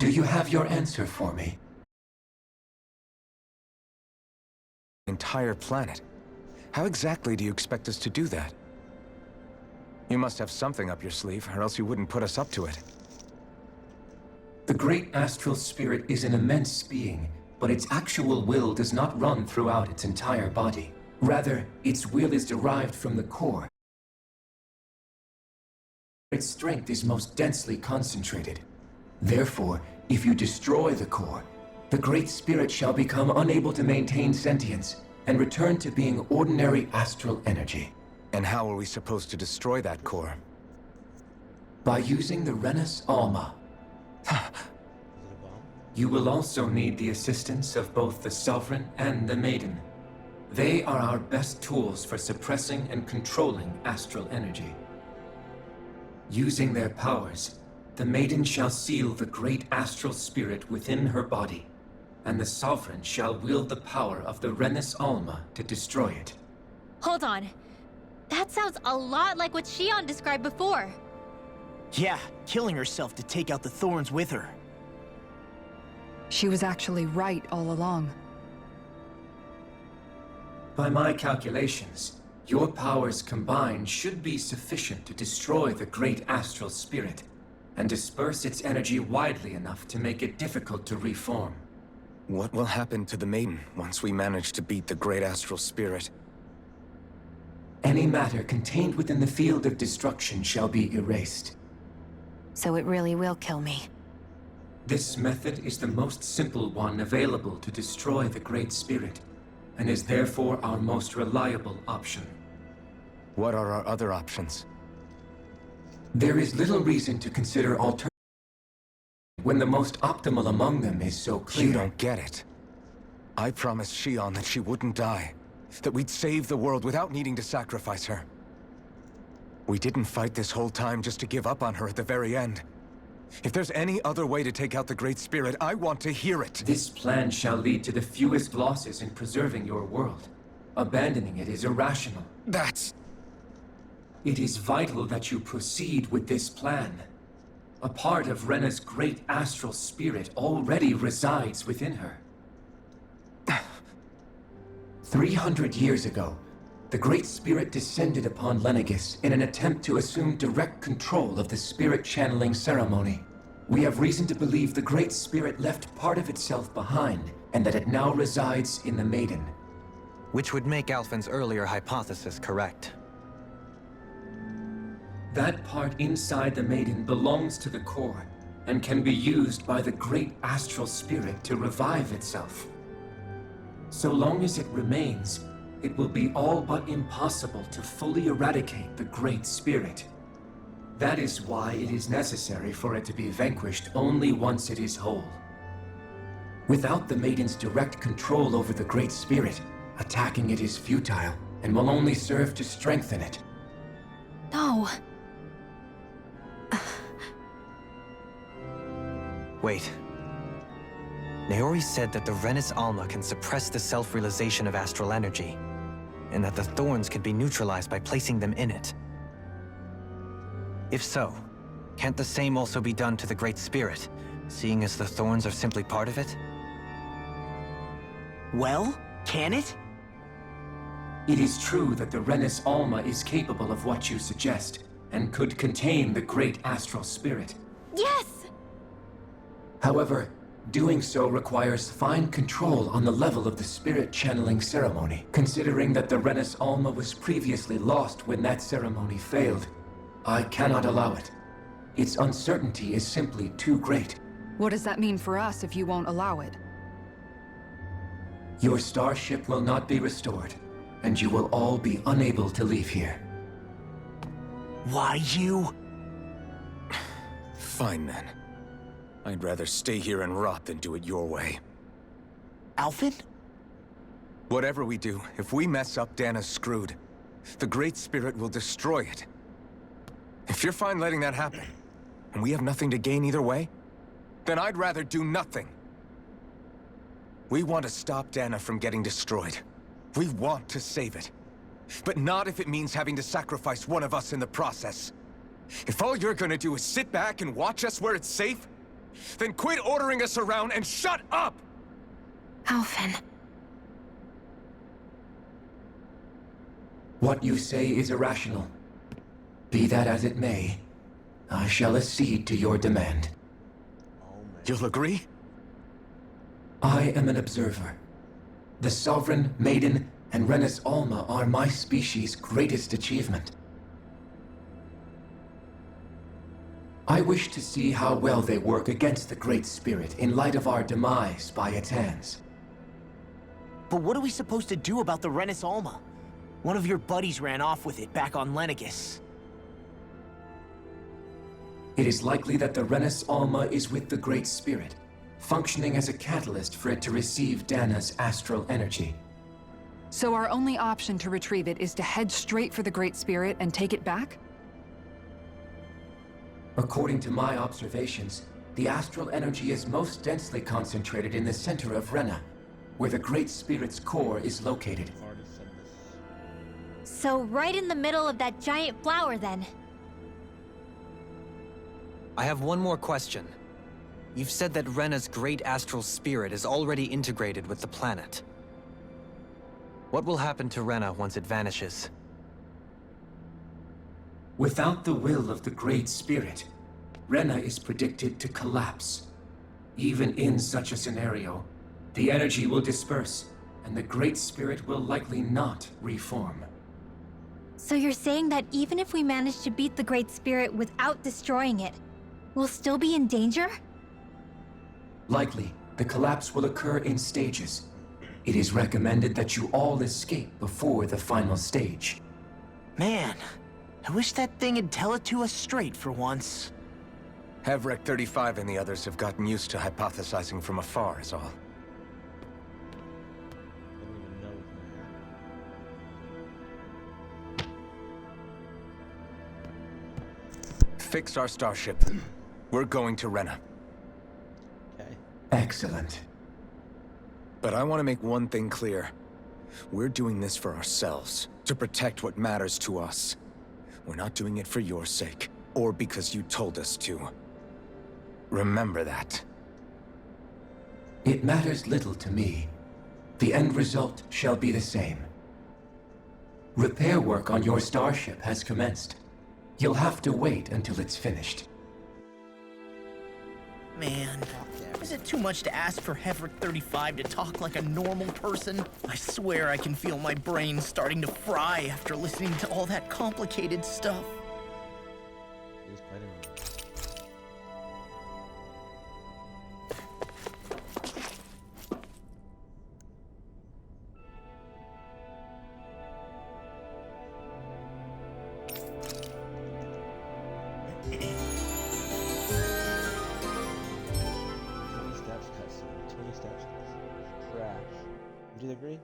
Do you have your answer for me? Entire planet. How exactly do you expect us to do that? You must have something up your sleeve, or else you wouldn't put us up to it. The great astral spirit is an immense being, but its actual will does not run throughout its entire body. Rather, its will is derived from the core. Its strength is most densely concentrated. Therefore, if you destroy the core, the Great Spirit shall become unable to maintain sentience and return to being ordinary astral energy. And how are we supposed to destroy that core? By using the Renus Alma. You will also need the assistance of both the Sovereign and the Maiden. They are our best tools for suppressing and controlling astral energy. Using their powers, the Maiden shall seal the great astral spirit within her body, and the Sovereign shall wield the power of the Renus Alma to destroy it. Hold on. That sounds a lot like what Shion described before. Yeah, killing herself to take out the thorns with her. She was actually right all along. By my calculations, your powers combined should be sufficient to destroy the great astral spirit and disperse its energy widely enough to make it difficult to reform. What will happen to the Maiden once we manage to beat the great astral spirit? Any matter contained within the field of destruction shall be erased. So it really will kill me. This method is the most simple one available to destroy the Great Spirit, and is therefore our most reliable option. What are our other options? There is little reason to consider alternatives when the most optimal among them is so clear. You don't get it. I promised Shion that she wouldn't die, that we'd save the world without needing to sacrifice her. We didn't fight this whole time just to give up on her at the very end. If there's any other way to take out the Great Spirit, I want to hear it. This plan shall lead to the fewest losses in preserving your world. Abandoning it is irrational. That's... It is vital that you proceed with this plan. A part of Rena's great astral spirit already resides within her. 300 years ago, the Great Spirit descended upon Lenegis in an attempt to assume direct control of the spirit channeling ceremony. We have reason to believe the Great Spirit left part of itself behind, and that it now resides in the Maiden. Which would make Alphen's earlier hypothesis correct. That part inside the Maiden belongs to the core, and can be used by the great astral spirit to revive itself. So long as it remains, it will be all but impossible to fully eradicate the Great Spirit. That is why it is necessary for it to be vanquished only once it is whole. Without the Maiden's direct control over the Great Spirit, attacking it is futile, and will only serve to strengthen it. No. Wait. Naori said that the Renus Alma can suppress the self-realization of astral energy, and that the thorns can be neutralized by placing them in it. If so, can't the same also be done to the Great Spirit, seeing as the thorns are simply part of it? Well, can it? It is true that the Renus Alma is capable of what you suggest, and could contain the great astral spirit. Yes! However, doing so requires fine control on the level of the spirit channeling ceremony, considering that the Renus Alma was previously lost when that ceremony failed. I cannot allow it. Its uncertainty is simply too great. What does that mean for us if you won't allow it? Your starship will not be restored, and you will all be unable to leave here. Why you? Fine then. I'd rather stay here and rot than do it your way. Alphen? Whatever we do, if we mess up, Dana's screwed. The Great Spirit will destroy it. If you're fine letting that happen, and we have nothing to gain either way, then I'd rather do nothing. We want to stop Dana from getting destroyed. We want to save it. But not if it means having to sacrifice one of us in the process. If all you're gonna do is sit back and watch us where it's safe, Then quit ordering us around and shut up! Alphen. What you say is irrational. Be that as it may, I shall accede to your demand. You'll agree? I am an observer. The Sovereign, Maiden, and Renis Alma are my species' greatest achievement. I wish to see how well they work against the Great Spirit in light of our demise by its hands. But what are we supposed to do about the Renis Alma? One of your buddies ran off with it back on Lenegis. It is likely that the Renis Alma is with the Great Spirit, functioning as a catalyst for it to receive Dana's astral energy. So our only option to retrieve it is to head straight for the Great Spirit and take it back? According to my observations, the astral energy is most densely concentrated in the center of Rena, where the Great Spirit's core is located. So right in the middle of that giant flower then. I have one more question. You've said that Rena's great astral spirit is already integrated with the planet. What will happen to Rena once it vanishes? Without the will of the Great Spirit, Rena is predicted to collapse. Even in such a scenario, the energy will disperse, and the Great Spirit will likely not reform. So you're saying that even if we manage to beat the Great Spirit without destroying it, we'll still be in danger? Likely, the collapse will occur in stages. It is recommended that you all escape before the final stage. Man, I wish that thing would tell it to us straight for once. Hevrek 35 and the others have gotten used to hypothesizing from afar is all. Fix our starship. We're going to Rena. Okay. Excellent. But I want to make one thing clear. We're doing this for ourselves, to protect what matters to us. We're not doing it for your sake, or because you told us to. Remember that. It matters little to me. The end result shall be the same. Repair work on your starship has commenced. You'll have to wait until it's finished. Man, is it too much to ask for Hevrek 35 to talk like a normal person? I swear I can feel my brain starting to fry after listening to all that complicated stuff. It is quite annoying. Do you agree?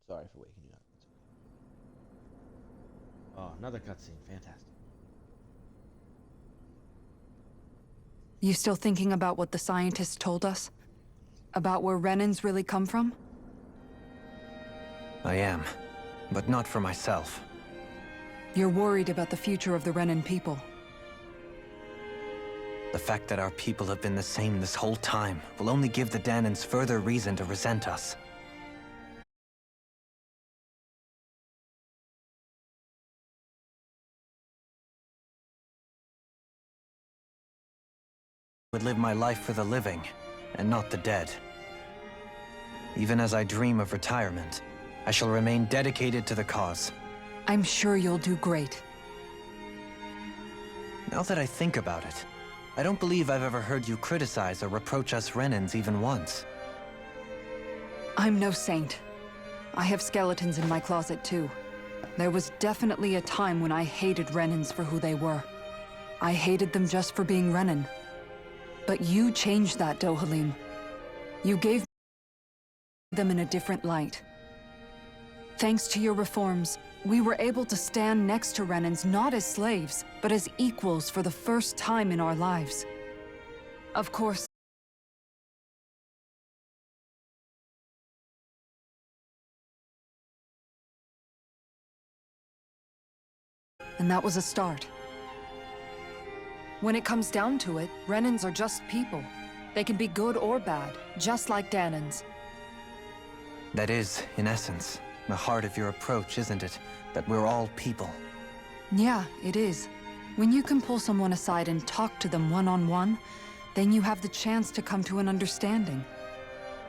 Sorry for waking you up. Oh, another cutscene. Fantastic. You still thinking about what the scientists told us? About where Renans really come from? I am, but not for myself. You're worried about the future of the Renan people. The fact that our people have been the same this whole time will only give the Danans further reason to resent us. I would live my life for the living, and not the dead. Even as I dream of retirement, I shall remain dedicated to the cause. I'm sure you'll do great. Now that I think about it, I don't believe I've ever heard you criticize or reproach us Renans even once. I'm no saint. I have skeletons in my closet too. There was definitely a time when I hated Renans for who they were. I hated them just for being Renan. But you changed that, Dohalim. You gave them in a different light. Thanks to your reforms, we were able to stand next to Renans not as slaves, but as equals for the first time in our lives. Of course, and that was a start. When it comes down to it, Renans are just people. They can be good or bad, just like Dahnans. That is, in essence, the heart of your approach, isn't it? That we're all people. Yeah, it is. When you can pull someone aside and talk to them one-on-one, then you have the chance to come to an understanding.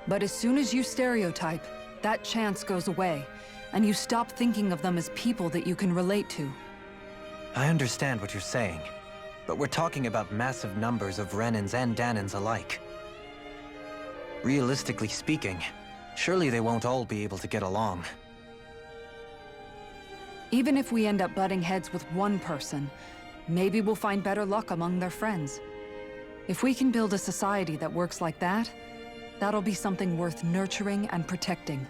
But as soon as you stereotype, that chance goes away, and you stop thinking of them as people that you can relate to. I understand what you're saying, but we're talking about massive numbers of Renans and Dahnans alike. Realistically speaking, surely they won't all be able to get along. Even if we end up butting heads with one person, maybe we'll find better luck among their friends. If we can build a society that works like that, that'll be something worth nurturing and protecting.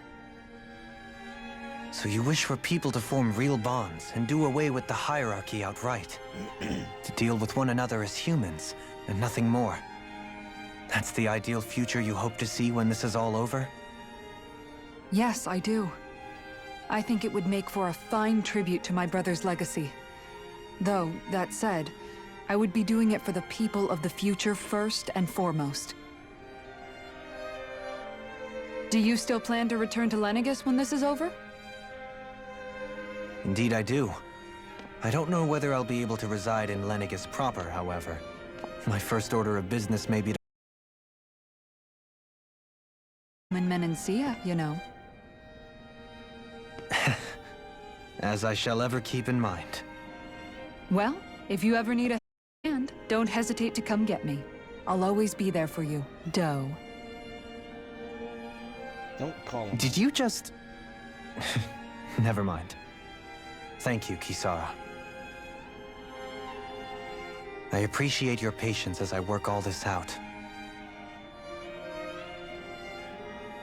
So you wish for people to form real bonds and do away with the hierarchy outright. To deal with one another as humans, and nothing more. That's the ideal future you hope to see when this is all over? Yes, I do. I think it would make for a fine tribute to my brother's legacy. Though, that said, I would be doing it for the people of the future first and foremost. Do you still plan to return to Lenegis when this is over? Indeed I do. I don't know whether I'll be able to reside in Lenegis proper, however. My first order of business may be to... In Menancia, you know. As I shall ever keep in mind. Well, if you ever need a hand, don't hesitate to come get me. I'll always be there for you, Doe. Don't call him. Did you just... Never mind. Thank you, Kisara. I appreciate your patience as I work all this out.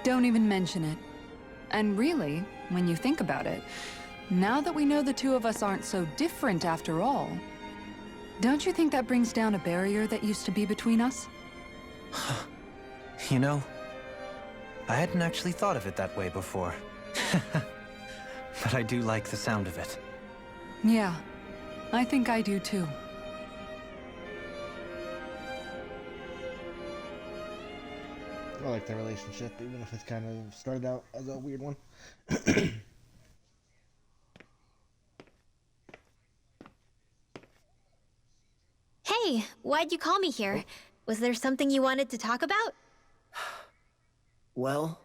Don't even mention it. And really, when you think about it, now that we know the two of us aren't so different after all, don't you think that brings down a barrier that used to be between us? You know, I hadn't actually thought of it that way before. But I do like the sound of it. Yeah, I think I do too. I like their relationship, even if it's kind of started out as a weird one. Hey, why'd you call me here? Was there something you wanted to talk about? Well,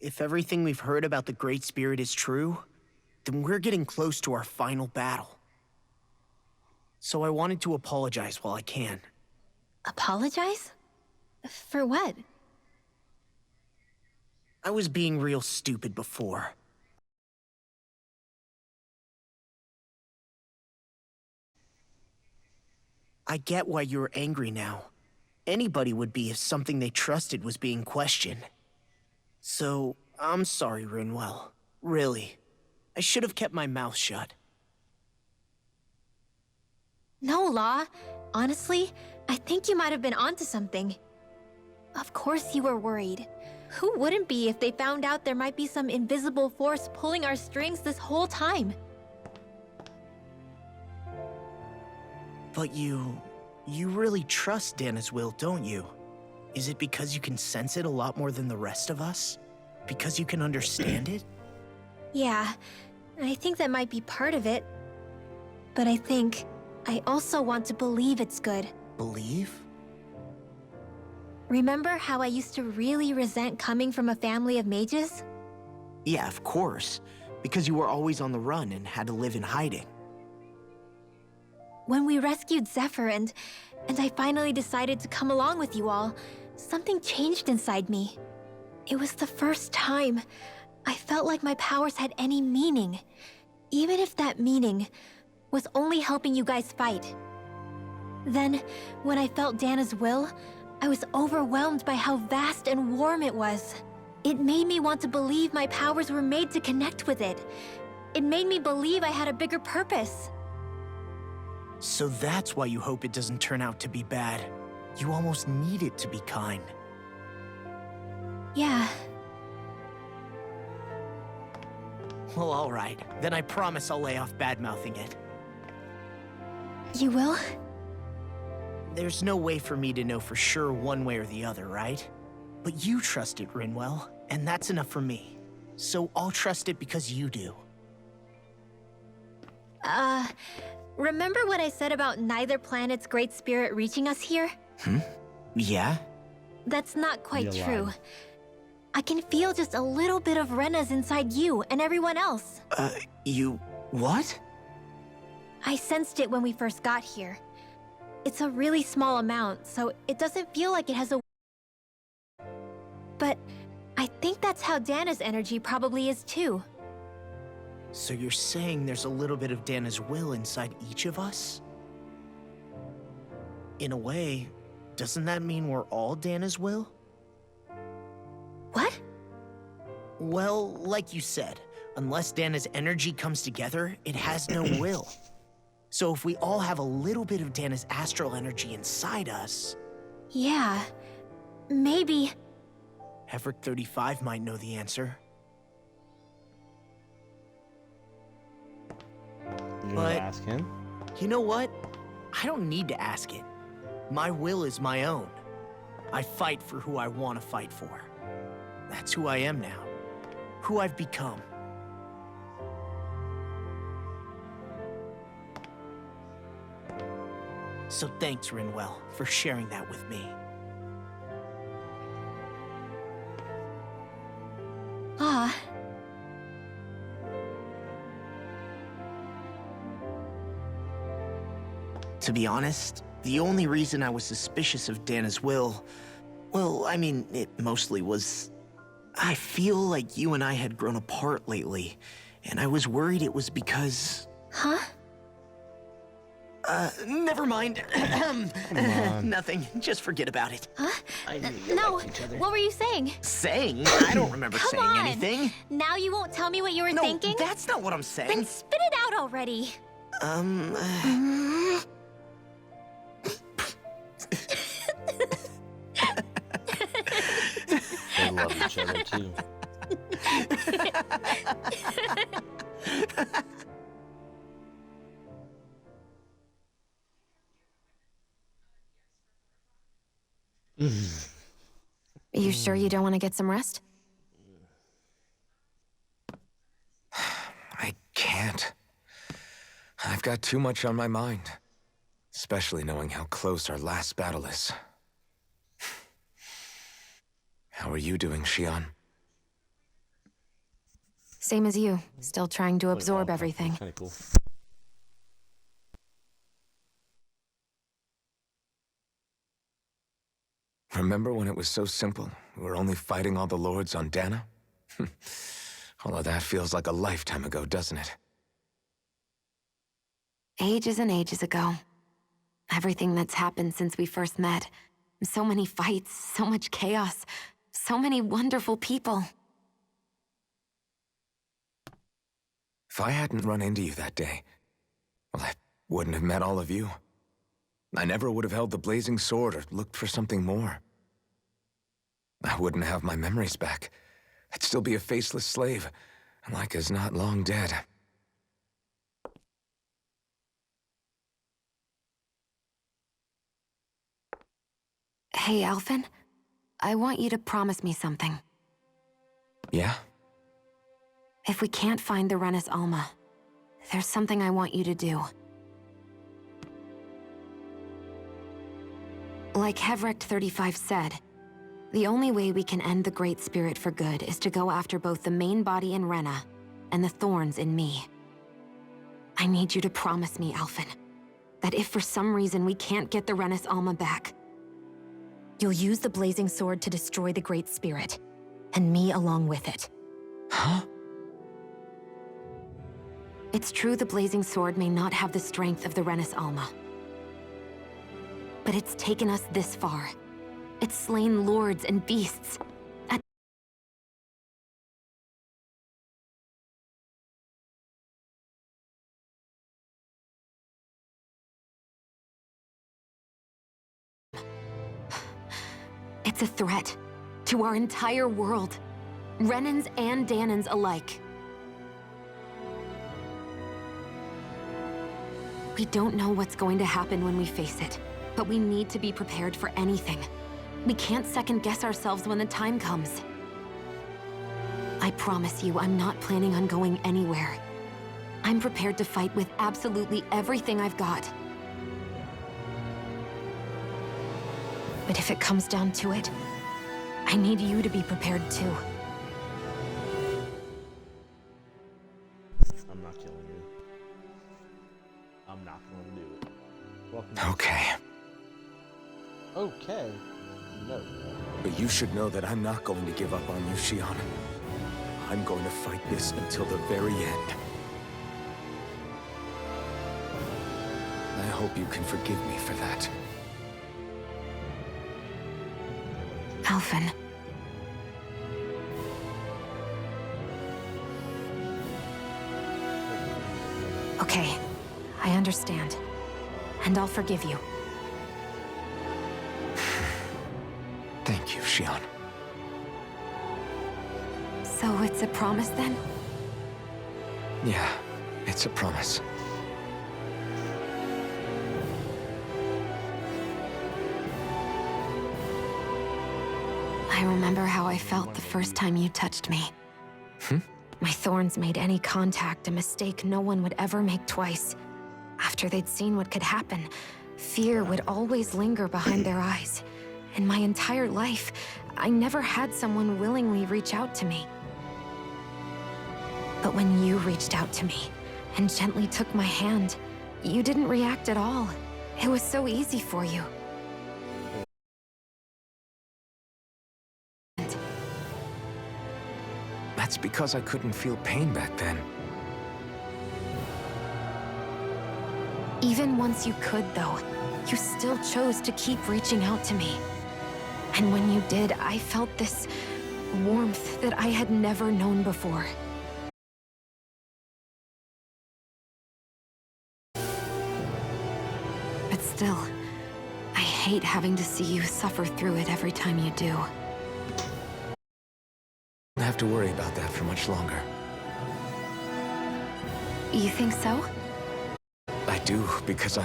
if everything we've heard about the Great Spirit is true, then we're getting close to our final battle. So I wanted to apologize while I can. Apologize? For what? I was being real stupid before. I get why you're angry now. Anybody would be if something they trusted was being questioned. So, I'm sorry, Rinwell. Really. I should have kept my mouth shut. No, Law. Honestly, I think you might have been onto something. Of course you were worried. Who wouldn't be if they found out there might be some invisible force pulling our strings this whole time? But you really trust Dana's will, don't you? Is it because you can sense it a lot more than the rest of us? Because you can understand it? Yeah, I think that might be part of it. But I think I also want to believe it's good. Believe? Remember how I used to really resent coming from a family of mages? Yeah, of course. Because you were always on the run and had to live in hiding. When we rescued Zephyr and I finally decided to come along with you all, something changed inside me. It was the first time I felt like my powers had any meaning, even if that meaning was only helping you guys fight. Then, when I felt Dana's will, I was overwhelmed by how vast and warm it was. It made me want to believe my powers were made to connect with it. It made me believe I had a bigger purpose. So that's why you hope it doesn't turn out to be bad. You almost need it to be kind. Yeah. Well, alright. Then I promise I'll lay off bad-mouthing it. You will? there's no way for me to know for sure one way or the other, right? But you trust it, Rinwell, and that's enough for me. So I'll trust it because you do. Remember what I said about neither planet's great spirit reaching us here? Yeah? That's not quite You true. lied. I can feel just a little bit of Rena's inside you and everyone else. You... what? I sensed it when we first got here. It's a really small amount, so it doesn't feel like it has a... But I think that's how Dana's energy probably is too. So you're saying there's a little bit of Dana's will inside each of us? In a way, doesn't that mean we're all Dana's will? What? Well, like you said, unless Dana's energy comes together, it has no will. So if we all have a little bit of Dana's astral energy inside us, Yeah. Maybe... Heverick 35 might know the answer. You But- wanna ask him? You know what? I don't need to ask it. My will is my own. I fight for who I want to fight for. That's who I am now. Who I've become. So thanks, Rinwell, for sharing that with me. Ah. To be honest, the only reason I was suspicious of Dana's will, well, I mean, it mostly was... I feel like you and I had grown apart lately, and I was worried it was because... Huh? Never mind. on. Nothing. Just forget about it. Huh? I knew you No. liked each other. What were you saying? Saying? I don't remember Come saying on. anything. Now you won't tell me what you were No, thinking? that's not what I'm saying. Then spit it out already. They love each other too. You sure you don't want to get some rest? I can't. I've got too much on my mind. Especially knowing how close our last battle is. How are you doing, Shion? Same as you. Still trying to absorb everything. Kind of cool. Remember when it was so simple? We were only fighting all the lords on Dana? All of that feels like a lifetime ago, doesn't it? Ages and ages ago. Everything that's happened since we first met. So many fights, so much chaos, so many wonderful people. If I hadn't run into you that day, well, I wouldn't have met all of you. I never would have held the blazing sword or looked for something more. I wouldn't have my memories back. I'd still be a faceless slave, like as not long dead. Hey, Alphen. I want you to promise me something. Yeah? If we can't find the Renis Alma, there's something I want you to do. Like Heverick 35 said, the only way we can end the Great Spirit for good is to go after both the main body in Rena and the thorns in me. I need you to promise me, Alphen, that if for some reason we can't get the Renis Alma back, you'll use the Blazing Sword to destroy the Great Spirit, and me along with it. Huh? It's true the Blazing Sword may not have the strength of the Renis Alma. But it's taken us this far. It's slain lords and beasts. It's a threat to our entire world. Renans and Danans alike. We don't know what's going to happen when we face it, But we need to be prepared for anything. We can't second-guess ourselves when the time comes. I promise you, I'm not planning on going anywhere. I'm prepared to fight with absolutely everything I've got. But if it comes down to it, I need you to be prepared too. I'm not killing you. I'm not going to do it. Welcome to- Okay. Okay. No. But you should know that I'm not going to give up on you, Shion. I'm going to fight this until the very end. I hope you can forgive me for that. Alphen. Okay, I understand. And I'll forgive you. Thank you, Shion. So it's a promise then? Yeah, it's a promise. I remember how I felt the first time you touched me. My thorns made any contact a mistake no one would ever make twice. After they'd seen what could happen, fear would always linger behind their eyes. In my entire life, I never had someone willingly reach out to me. But when you reached out to me and gently took my hand, you didn't react at all. It was so easy for you. That's because I couldn't feel pain back then. Even once you could, though, you still chose to keep reaching out to me. And when you did, I felt this warmth that I had never known before. But still, I hate having to see you suffer through it every time you do. I don't have to worry about that for much longer. You think so? I do, because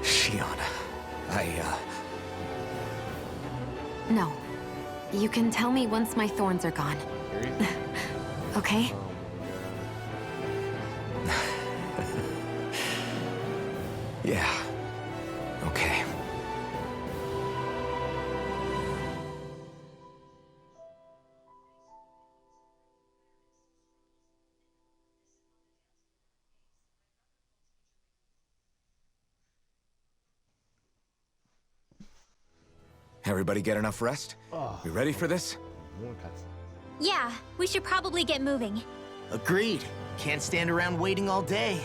Shion, No. You can tell me once my thorns are gone. Okay? Yeah. Okay. Everybody get enough rest? Oh, We ready for this? more cuts. Yeah, we should probably get moving. Agreed. Can't stand around waiting all day.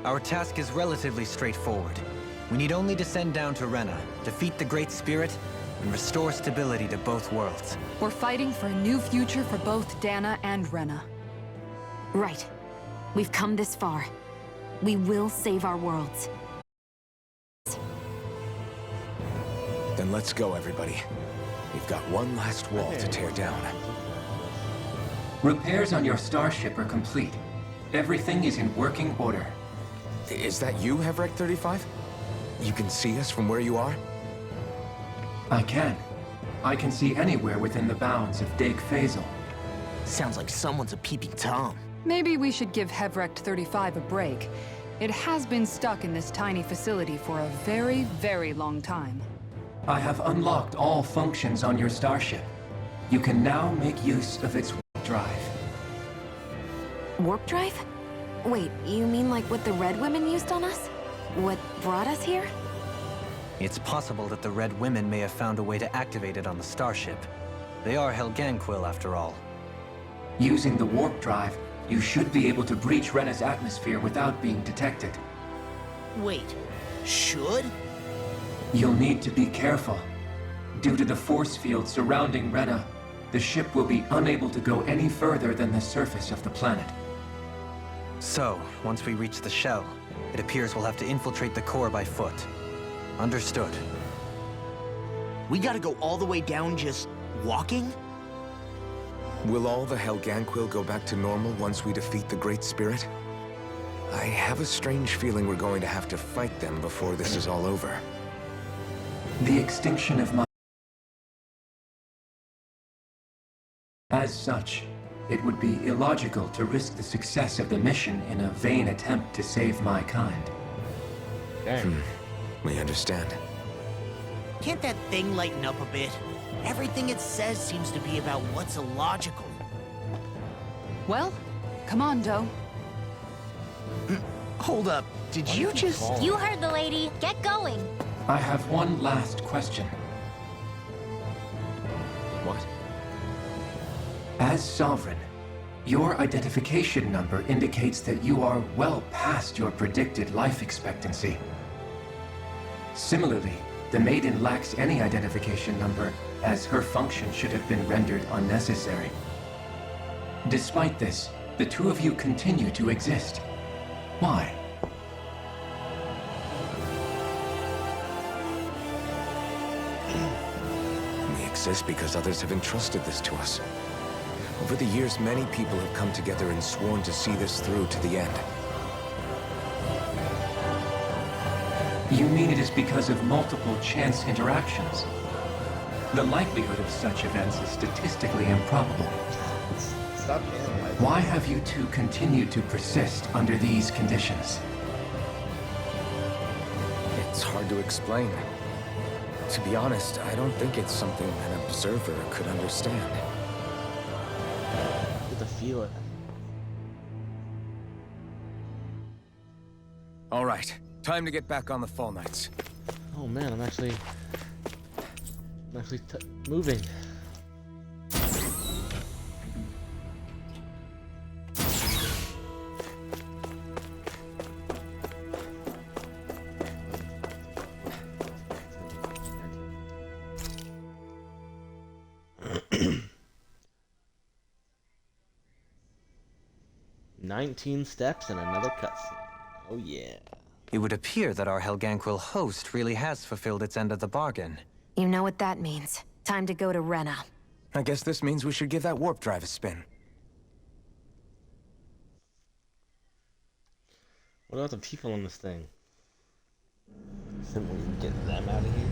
Our task is relatively straightforward. We need only descend down to Rena, defeat the Great Spirit, and restore stability to both worlds. We're fighting for a new future for both Dana and Rena. Right. We've come this far. We will save our worlds. Then let's go, everybody. We've got one last wall to tear down. Repairs on your starship are complete. Everything is in working order. Is that you, Hevrek 35? You can see us from where you are? I can. I can see anywhere within the bounds of Dake Faisal. Sounds like someone's a peeping Tom. Maybe we should give Hevrecht 35 a break. It has been stuck in this tiny facility for a very, very long time. I have unlocked all functions on your starship. You can now make use of its warp drive. Warp drive? Wait, you mean like what the Red Women used on us? What brought us here? It's possible that the Red Women may have found a way to activate it on the starship. They are Helganquil, after all. Using the warp drive, you should be able to breach Rena's atmosphere without being detected. Wait, should? You'll need to be careful. Due to the force field surrounding Rena, the ship will be unable to go any further than the surface of the planet. So, once we reach the shell, it appears we'll have to infiltrate the core by foot. Understood. We gotta go all the way down just walking? Will all the Helganquil go back to normal once we defeat the Great Spirit? I have a strange feeling we're going to have to fight them before this is all over. The extinction of my... As such, it would be illogical to risk the success of the mission in a vain attempt to save my kind. Dang. We understand. Can't that thing lighten up a bit? Everything it says seems to be about what's illogical. Well, come on, Doe. Hold up, did you just... You heard the lady. Get going. I have one last question. What? As Sovereign, your identification number indicates that you are well past your predicted life expectancy. Similarly, the Maiden lacks any identification number, as her function should have been rendered unnecessary. Despite this, the two of you continue to exist. Why? We exist because others have entrusted this to us. Over the years, many people have come together and sworn to see this through to the end. You mean it is because of multiple chance interactions? The likelihood of such events is statistically improbable. Stop analyzing. Why have you two continued to persist under these conditions? It's hard to explain. To be honest, I don't think it's something an observer could understand. Get to feel it. All right, time to get back on the Fall Knights. Oh man, I'm actually moving. "19 steps and another cutscene. Oh yeah." It would appear that our Helganquil host really has fulfilled its end of the bargain. You know what that means. Time to go to Rena. I guess this means we should give that warp drive a spin. What about the people on this thing? Simply get them out of here.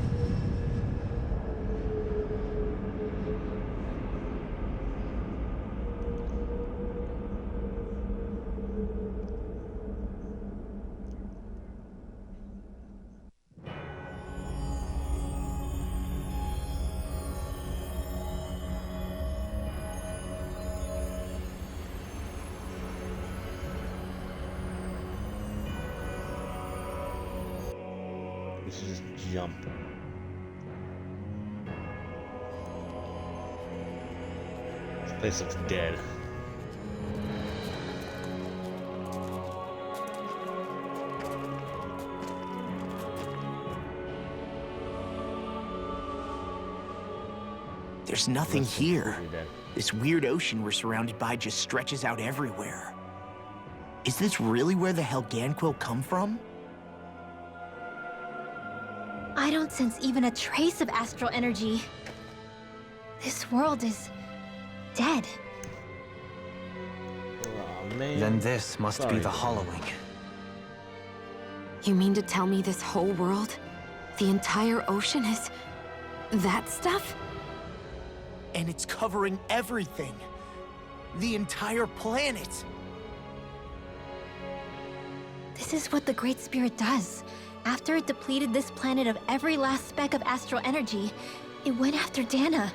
We should just jump. This place looks dead. There's nothing Looks here. completely dead. This weird ocean we're surrounded by just stretches out everywhere. Is this really where the Helganquil come from? I don't sense even a trace of astral energy. This world is dead. Aw, man. Then this must be Sorry. the Hollowing. You mean to tell me this whole world, the entire ocean is that stuff? And it's covering everything. The entire planet. This is what the Great Spirit does. After it depleted this planet of every last speck of astral energy, it went after Dana.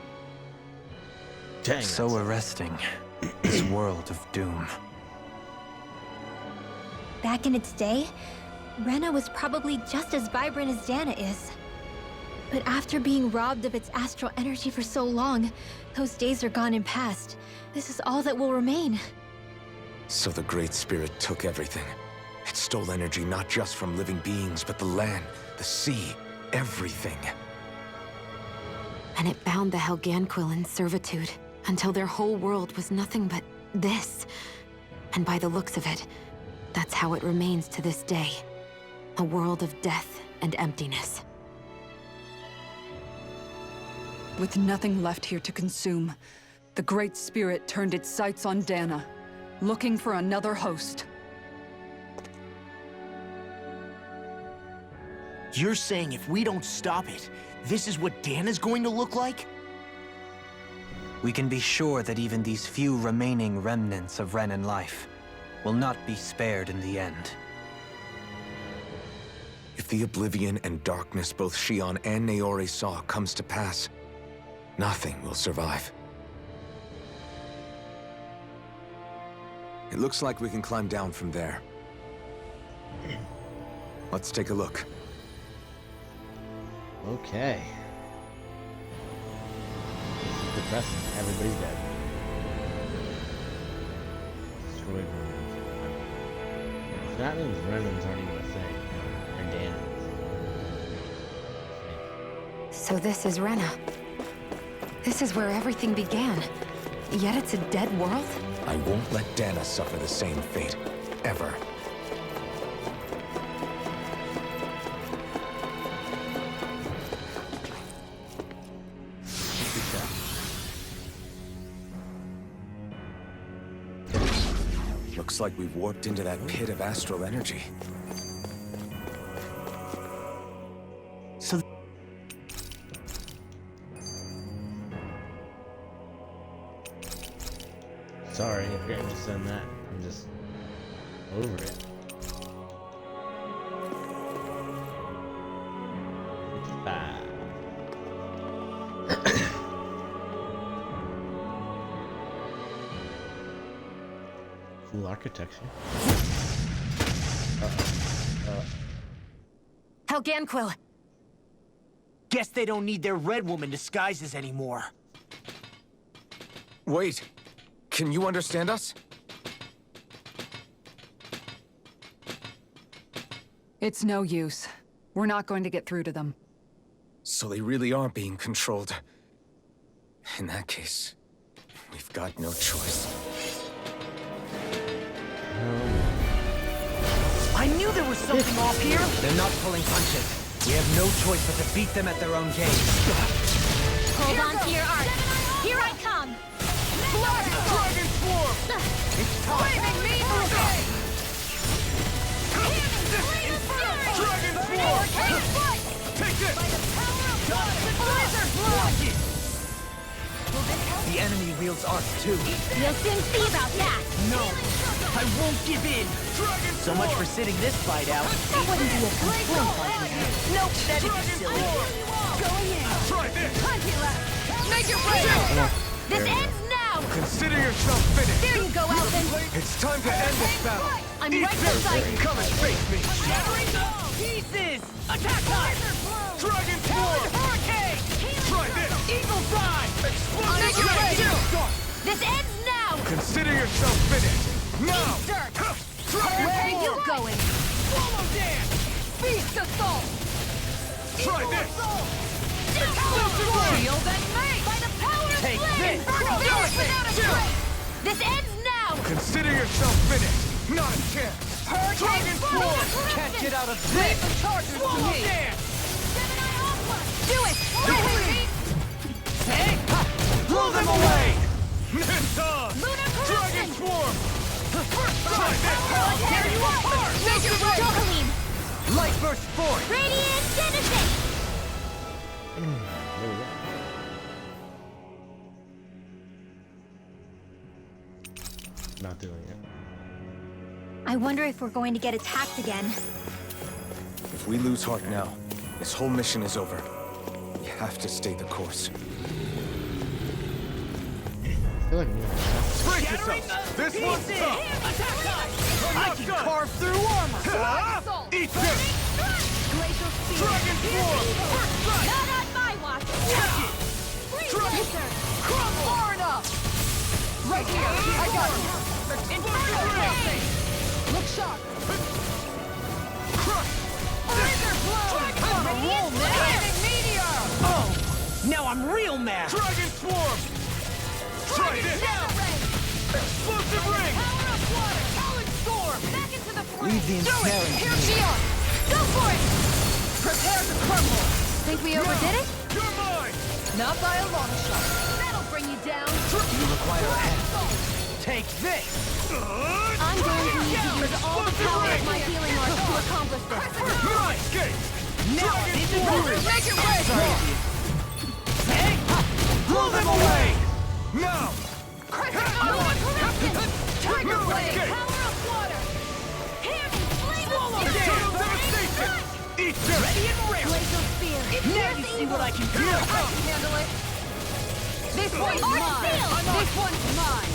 Dang, So that's- arresting. This world of doom. Back in its day, Rena was probably just as vibrant as Dana is. But after being robbed of its astral energy for so long, those days are gone and past. This is all that will remain. So the Great Spirit took everything. It stole energy not just from living beings, but the land, the sea, everything. And it bound the Helganquil in servitude until their whole world was nothing but this. And by the looks of it, that's how it remains to this day. A world of death and emptiness. With nothing left here to consume, the Great Spirit turned its sights on Dana, looking for another host. You're saying if we don't stop it, this is what Dana's going to look like? We can be sure that even these few remaining remnants of Renan life will not be spared in the end. If the oblivion and darkness both Shion and Naori saw comes to pass, nothing will survive. It looks like we can climb down from there. Let's take a look. Okay. This is depressing. Everybody's dead. Destroyed Renans. That means Renans aren't even a thing. And Dana. So this is Rena. This is where everything began. Yet it's a dead world? I won't let Dana suffer the same fate. Ever. Looks like we've warped into that pit of astral energy. So Sorry if you're gonna send that. I'm just over it. Cool architecture. Helganquil! guess they don't need their Red Woman disguises anymore. Wait. Can you understand us? It's no use. We're not going to get through to them. So they really are being controlled. In that case, we've got no choice. I knew there was something off here! They're not pulling punches. We have no choice but to beat them at their own game. Hold on to your art. Here I come. Dragon Swarm! It's time! Dragon Swarm! Take this! The enemy wields arc too. You'll soon see about that. No! I won't give in! So much for sitting this fight out. That wouldn't be a complaint like that. Nope, that'd be silly. Going in. Try this! Make your break. This ends now. Consider yourself finished! There you go, Alvin. It's time to end this battle! I'm right beside you. Come and face me! Pieces! Attack time! Dragon Swarm! Hurricane! Try this! Eagle Fly! Make your break. This ends now. Consider yourself finished! Now! Dirt. Dragon Where are you Swarm! going? Swallow dance! Feast assault. Try this! Shield and mace. By the power of Take flame. this. Burn Do this it. without a trace. This ends now. Consider yourself finished! Not a chance! Dragon Swarm! Can't get out of Leave this! the chargers to Swallow me. dance! Do it. Blow them away! Menton! Lunar Dragon corruption. Swarm! Try this! Tear you apart. Make your break. Dopaline. Light burst forth! Radiant Genesis. There we go. Not doing it. I wonder if we're going to get attacked again. If we lose heart now, this whole mission is over. We have to stay the course. I feel like me and Brace yourself! This one's tough! Attack time! I can carve through armor! Eat this! Glacial speed. Dragon Swarm! Not on my watch. Dragon Crumble. Far enough. Right here. I got you. Inferno Crossing. Look sharp. Crush! Laser blow. On a roll, man! Lightning meteor. Oh! Now I'm real mad! Dragon Swarm! Try this! Data ray. Explosive ring! Power of water. Talon storm. Back into the flame. Leave the ensnaring to Here me. she are. Go for it. Prepare to crumble. Think we overdid it? You're mine! Not by a long shot. That'll bring you down. You require a hand. Take this! I'm going to need to use all the power of my healing arts to accomplish this. Nice! Escape! Now I'm in the groove! Make it way! Hey! Blow them away! Now! Tiger Blade! Power of water! Hear me! Flame of Eternal fury! devastation! Eat this! Ready and rare! Blaze of spear! Now you see what I can do! I can handle it. This one's Art mine. seal! This one's mine.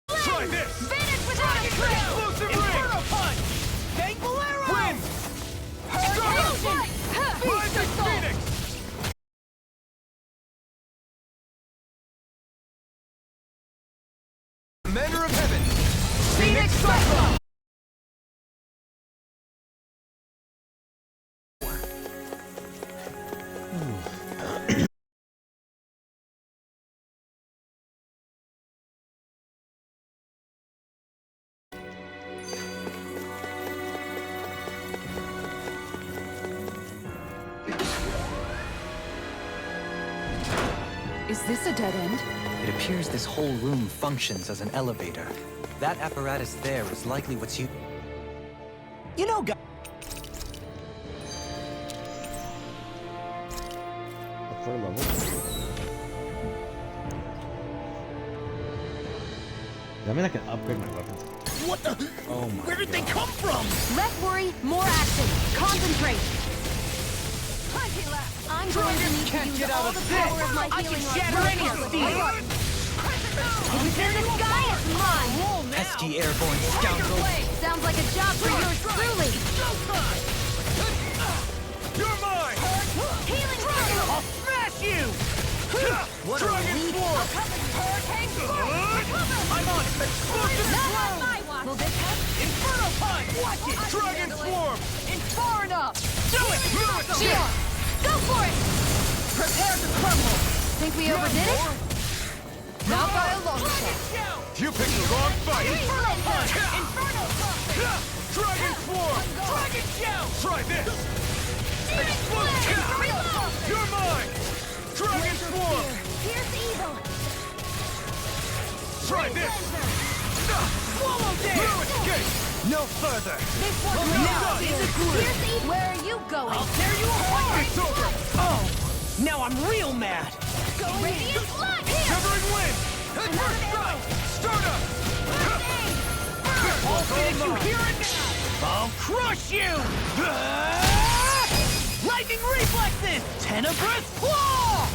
Try this! Vanish without a trail! Explosive ring! Inferno punch! Bang Bolero! Wind! Hurricane! Rising Phoenix! Commander of Heaven! Phoenix Cyclone! Is this a dead end? It appears this whole room functions as an elevator. That apparatus there is likely what's you... You know, guys. For a level. I mean, I can upgrade my weapons. What the? Oh my Where did they God. come from? Less worry, more action! Concentrate! I'm going to need to Can't use get out all of the this. power of my I can healing shatter art. any steel. If it's in the sky, it's mine! Roll now. Pesky airborne scoundrel! Sounds like a job for yours truly! You're mine! Healing circle! I'll smash you! What a Dragon leap. Swarm! Hurricane I'm on it! Explosive Not throw! on my watch! Will this help? Inferno punch! Watch it! Dragon Swarm! Inferno! Do it! Shield! Go for it! Prepare to crumble! Think we overdid it? Not by a long shot. You picked the wrong fight! Inferno punch! Inferno punch! Dragon Swarm! Dragon shell! Try this! Explosive! You're mine! Dragon Swarm! Here's evil! Try this! Swallow No dare! escape! No further! This one's Now in the groove! Here's evil! Where are you going? I'll tear you apart! It's over! Oh! Now I'm real mad! Go Radiant Blood! Here! Severing wind! Head first strike! Start up! I'll finish you here and now! I'll crush you! Lightning reflexes! Tenebrous claw!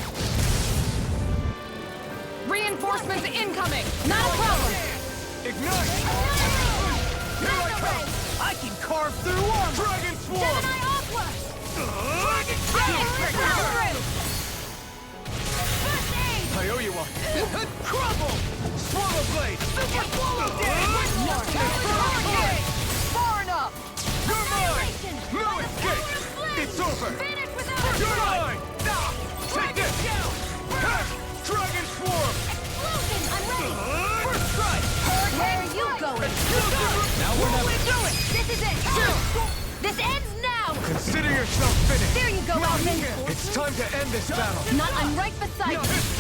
Reinforcements incoming! Not a problem! Ignite! Here I come! I can carve through armor! Dragon Swarm! Gemini Aqua! Dragon Power! First aid! I owe you one! Crumble! Swallow Blade! Super swallow dare! Far enough! You're mine! Annihilation! No By the escape! power of flame! It's over! Finish without You're a mine! Take this! Dragon Swarm! explosion! I'm ready! First strike! Where are you going? Now we're not... Do it! This is it! This ends now! Consider yourself finished! There you go, Alvin! It's time to end this battle! Not I'm right beside you! This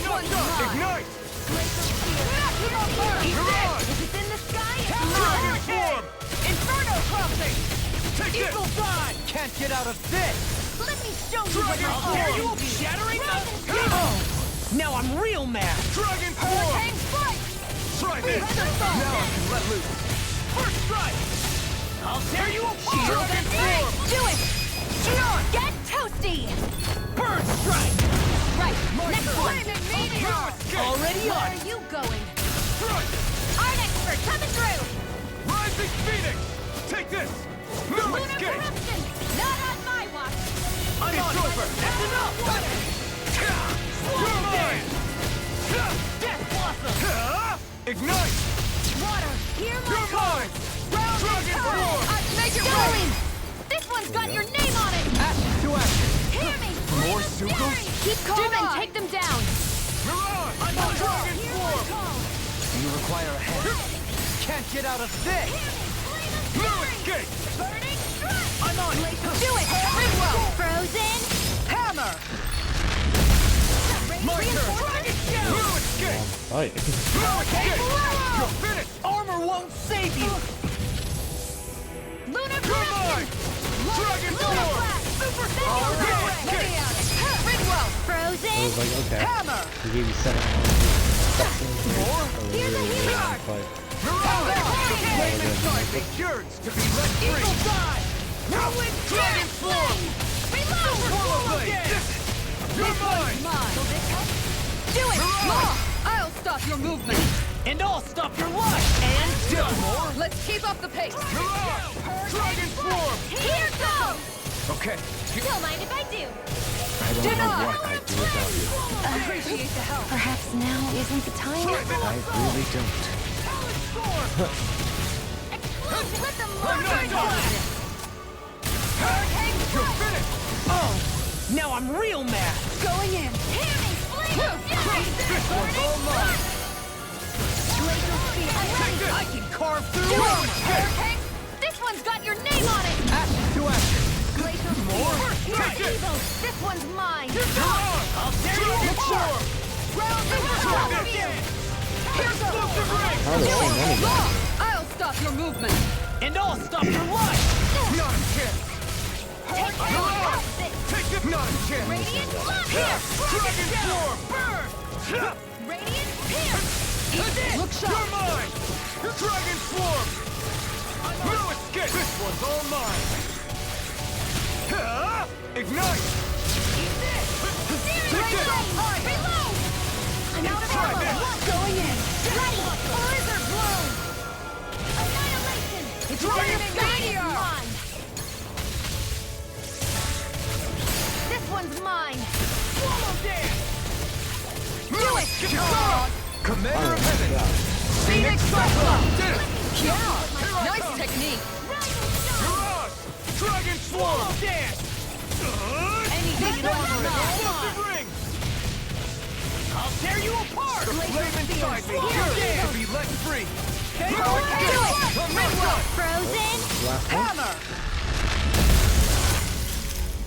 one's mine. Ignite! You're on! If it's in the sky, it's Dragon mine! Swarm! Inferno crossing! Take this! Eagle Dawn! Can't get out of this! Let me show you what Dragon my Swarm! There you will be shattering the... Oh! Now I'm real mad! Dragon Swarm! Hurricane strike! Try this! Now I can let loose! First strike! I'll tear you apart! Dragon Hey, Swarm! do it! Shion! Get toasty! Bird strike! Right, next one! Already Where on! are you going? Strike! Art expert coming through! Rising Phoenix! Take this! No Lunar escape! corruption! Not on my watch! I'm It's on! over! That's enough! You're mine! Death Blossom! Ignite! Water, hear my You're mine! Dragon Swarm! Make it rain! This one's got your name on it! Ashes to ashes! Hear me! More Flame of Sukos? fury! Keep calm and take them down! Mirage! Dragon Hear my Swarm! call! You require a hand. Can't get out of this! Flame of No fury! escape! Burning strike! I'm on! Do it! Rinwell! Frozen! Hammer! My fight. You're finished! Armor won't save you! Lunar Come on! Dragon Form! Super Ridwell! I Frozen! was like, okay. Hammer! He gave you 7 Here's a healing art! Yours to be let free! Dragon Form! You're mine! Do it! Law! I'll stop your movement! And I'll stop your life! And done! Let's keep up the pace! Dragon Form! Here goes! Okay, Don't mind if I do. I don't know what I'd do without you. Appreciate the help. Perhaps now isn't the time? I really don't. Let them You're finished! Oh! Now I'm real mad! Going in! This one's all mine! I can carve through Come on, Hurricane! This one's got your name on it! Action to action! Glacial Spear! Take it! Evil! This one's mine! I'll tear you Dragon apart! Form! Round the Try this! Explosive ring! How the hell money Law! I'll stop your movement! And I'll stop your life! Not a chance! Take it! Opposite! Take it! Not a chance! Radiant Lock! Here! Dragon Form! Burn! Radiant Pierce! Look You're sharp! mine! Dragon Form! No escape! This one's all mine! Ignite! Take it! Reload! I'm out of Try ammo! this! Going in! Ready! Blizzard blow! Annihilation! It's Dragon raining Meteor! meteor! Mine! This one's mine! Swallow dance! Do it! Kisara! Commander of Heaven! Phoenix Cyclone! Did it! Yeah! Nice technique! Mirage! Dragon Swarm! Dance! Anything longer! Explosive ring! I'll tear you apart! The flame inside me! Yours to be let free! Frozen! Last one? Hammer!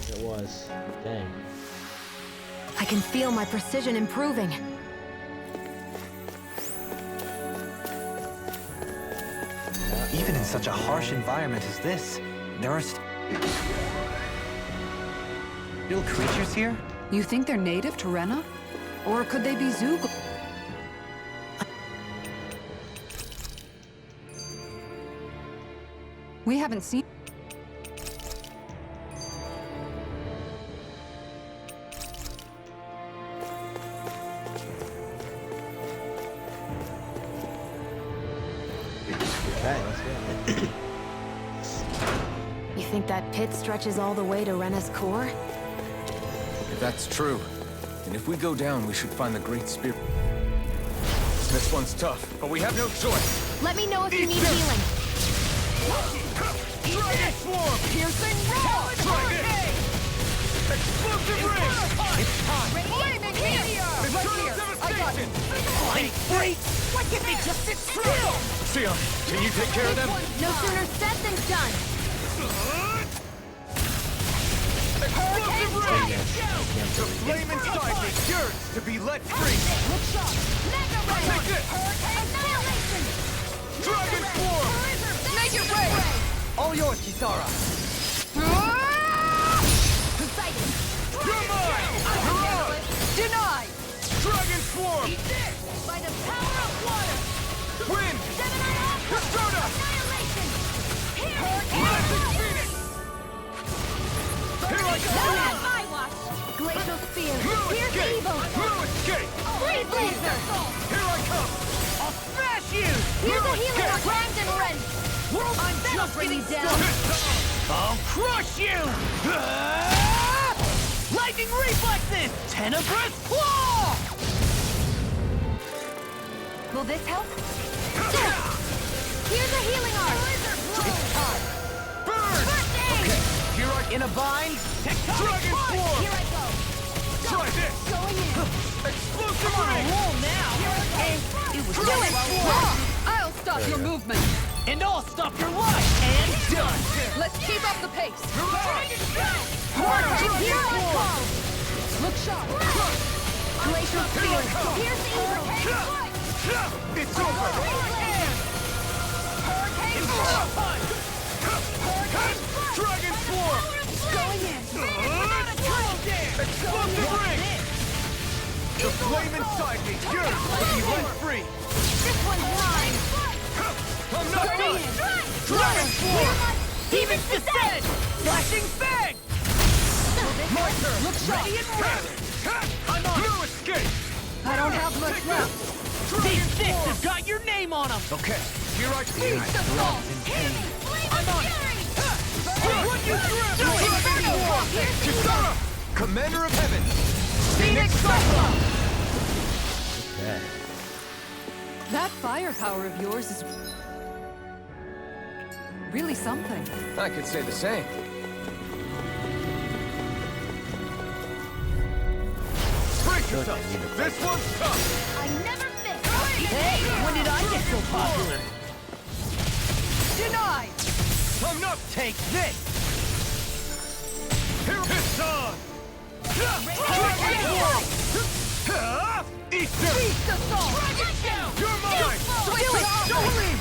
It was. Dang. I can feel my precision improving. Even in such a harsh environment as this, there are still creatures here? You think they're native to Rena? Or could they be Zug? We haven't seen... Okay, let's go. You think that pit stretches all the way to Rena's core? If that's true, then if we go down, we should find the Great Spirit. This one's tough, but we have no choice. Let me know if you need healing. Dragon Swarm! Piercing roar! Try this! Explosive ring! It's time! Radiant Meteor! Eternal devastation! Blind freaks! Why can't they just sit still? Sia, can you take care of them? No sooner said than done. Explosive ring! The flame inside me yearns to be let free! Mega Ray! Take this! Annihilation! Dragon Swarm! Make it rain! All yours, Kisara! Poseidon! You're mine! Mirage! Denied! Dragon Swarm! By the power of water! Wind! Gemini Alpha! Persona! Annihilation! Rising Phoenix! Here I Not come! at my watch! Glacial Spear! No Pierce escape! Evil! No escape! Freeze Laser! Here I come! I'll smash you! Here's a healing escape! on Brandon Wren! I'm That'll bring you down! I'll crush you! Lightning reflexes! Tenebrous claw! Will this help? Here's a healing arm! Burn! First aid! Okay, here I In a bind, tectonic Dragon punch! Swarm! Here I go! Try this! Going in! Explosive On a ring! roll now! And it was Do it! Law! I'll stop your movement! And I'll stop your life! And done! Let's keep up the pace! Here I come! Look sharp! Glacial Spear! Pierce Evil! It's over! Dragon Swarm! Going in! Explosive ring! The flame inside me, yours will be rent free! This one's mine! I'm not done! Dragon Swarm! Demons descend! Flashing Fang! My turn! Looks ready and ready! I'm on! No escape! I don't have much left! These six have got your name on them! Okay, here I come! I'm on it! I'll run you through! Kisara! Commander of Heaven! Phoenix Cyclops! That firepower of yours is really something. I could say the same. Break yourself! This one's tough! I never miss! Hey, when did I get so popular? Denied! I'm not... Take this! Here it's on! Eat them! Beast assault! You're mine! Don't leave!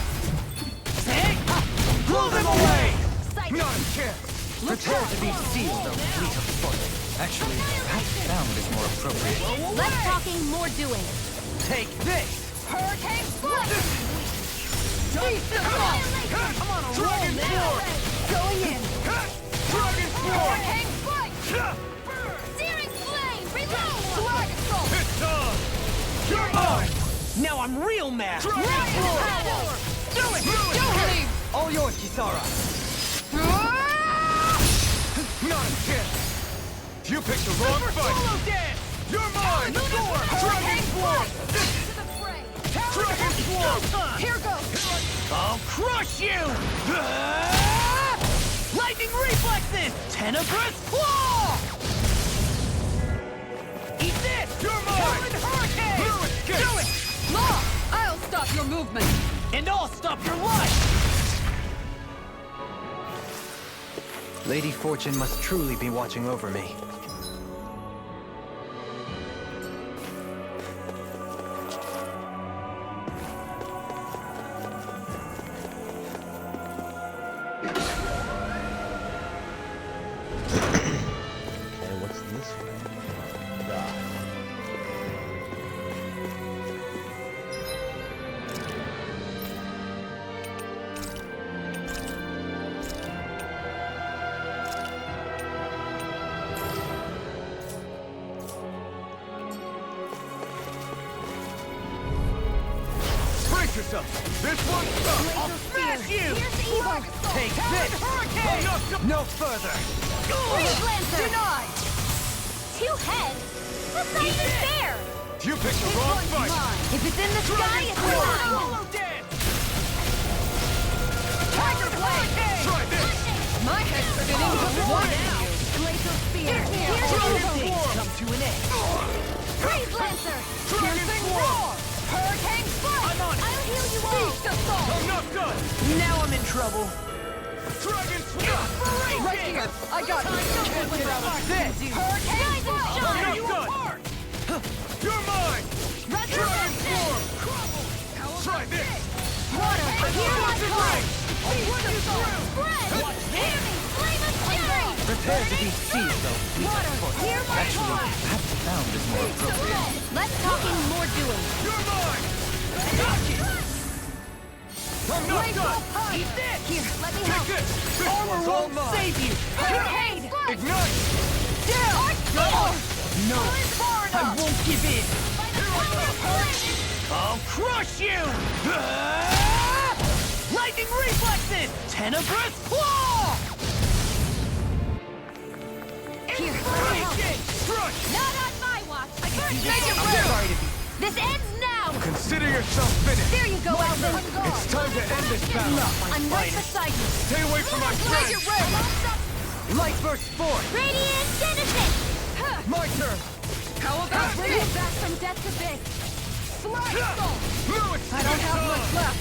Blow them away! Sight. Not a chance! Prepare to be sealed, O fleet of foot. Actually, perhaps sound is more appropriate. Less talking, more doing. Take this! Hurricane Foot! Beast assault! I'm on a roll now! Going in! Dragon Swarm! Hurricane Foot! Searing Flame! Reload! Swag assault! It's on! You're mine! Now I'm real mad! Dragon Swarm! Do it! Don't leave! All yours, Kisara. Not a chance! You picked the wrong fight! You're mine! Dragon Swarm! To the fray! Dragon Swarm! Here goes! I'll crush you! Lightning reflexes! Tenebrous claw! Eat this! You're mine! Torrent hurricane! No escape! Do it! Law! I'll stop your movement! And I'll stop your life! Lady Fortune must truly be watching over me. Okay, what's this one? God. Brace yourself! This one's tough! I'll smash you! Here's evil! Take this! Hurricane! No further! Freeze Lancer! Denied! 2 heads? That's not even fair! You picked the wrong fight! If it's in the sky, it's mine! Solo dance! Tiger Blade! Try this! My head's spinning just one now! Laser Spear! Here's Dragon evil! Swarm! Come to an end! Freeze Lancer! Dragon Swarm! Hurricane Foot! I'm on it. I'll heal you all! Beast Assault! I'm not done! Now I'm in trouble! Dragon Swarm! Right here! I got it! Can't get out of this! Hurricane Foot! I'm not done! You're mine! Dragon Swarm! Try this! Water! Here I Explosive come! ring! Beast Assault! Spread! Hear me! Flame of Fury! Prepare to be sealed, O fleet of Water! foot. Hear my Actually, cry! perhaps sound is more appropriate. Less talking, more doing. You're mine! I'm not done! Eat this! Here, let me Take help. this! This Armor one's all won't mine! save you! Hurricane! Ignite! No! I won't give in! Hurricane! I'll crush you! Lightning reflexes! Tenebrous claw! Here, let me help. Crush! Not on my watch. I can't I'm make it sorry through. to be... This ends now. Consider yourself finished! There you go, Alvin. It's time to end this battle! I'm right beside you. Stay away from my Raise your friends! red. Light burst forth! Radiant Genesis. My turn! How about bring you back from death's abyss? Fly Soul. No, it's I don't have much left!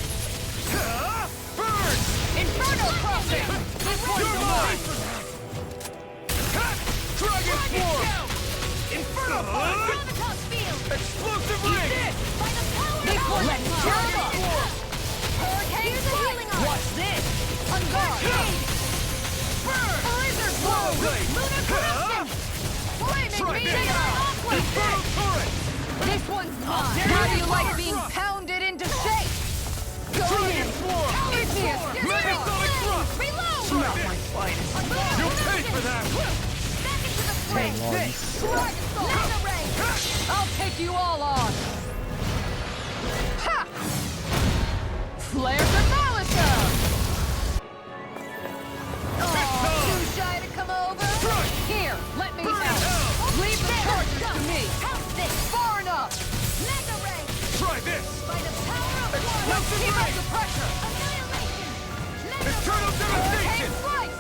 Burn! Inferno Crossing. This one's You're mine! Dragon Swarm! Inferno Crossing. Field. Explosive ring! By the power of Let's turn them up! Hurricane Strike! What's this? On guard! Burn! Blizzard Blow! Lunar Corruption! Flaming Meteor! Aqua This one's mine! How do you like being pounded into shape? Go in! Igneous! Megasonic Thrust! Reload! Not my finest. You'll pay for that! Back into the fray! Dragon Soul! Mega Ray! I'll take you all on! Ha! Flare the Malisa! Oh, too shy to come over? Here, let me help! Leave the charges to me! Far enough! Mega Ray! Try this! By the power of one! Let's keep up the pressure! Annihilation! Mega Eternal devastation! Slice!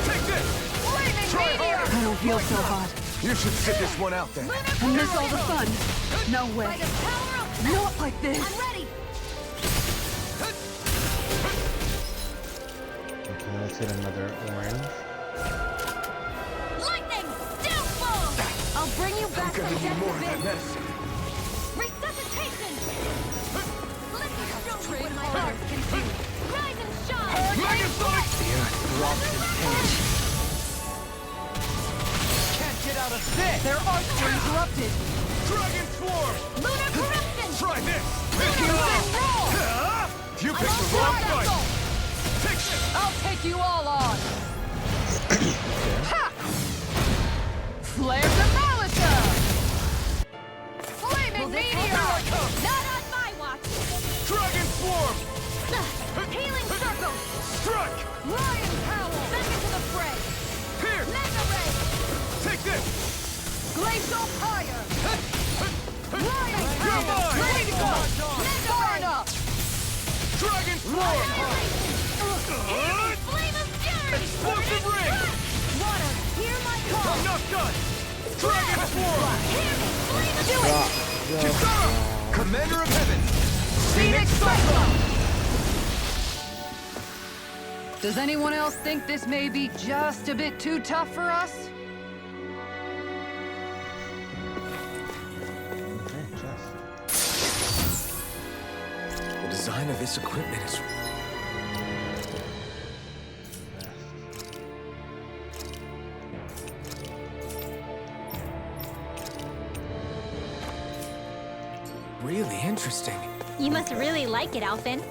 Take this! Flaming Try Meteor! I don't feel so hot. You should sit this one out then. I miss all the fun. No By way. the power of Not like this. I'm ready! Okay, let's hit another orange. Lightning! Downfall! I'll bring you back to death More of that abyss. medicine. Resuscitation! Let me show you what my heart can do. Rise and shine! Megasonic! The earth throbs in pain. Can't get out of this! Their arts were interrupted. Dragon Swarm! Lunar Corruption! Try this! Roll! You picked the wrong fight! Take this! I'll take you all on! Ha! Flare the Malisa! Flaming Meteor! Not on my watch! Dragon Swarm! Healing Circle! Strike! Lion Power! Back into the fray! Pierce! Mega Ray! Take this! Glacial Fire! Lion You're Power! mine! Ready to go! Mega Ray! Dragon Swarm! Healing Flame of Fury! Explosive Ring! Water, hear my call! I'm not done! Dragon Swarm! Hear me! Flame of Fury! Kisara! Commander of Heaven! Phoenix Cyclone! Does anyone else think this may be just a bit too tough for us? Okay, chest. The design of this equipment is... really interesting. You must really like it, Alphen.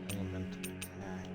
Element attack.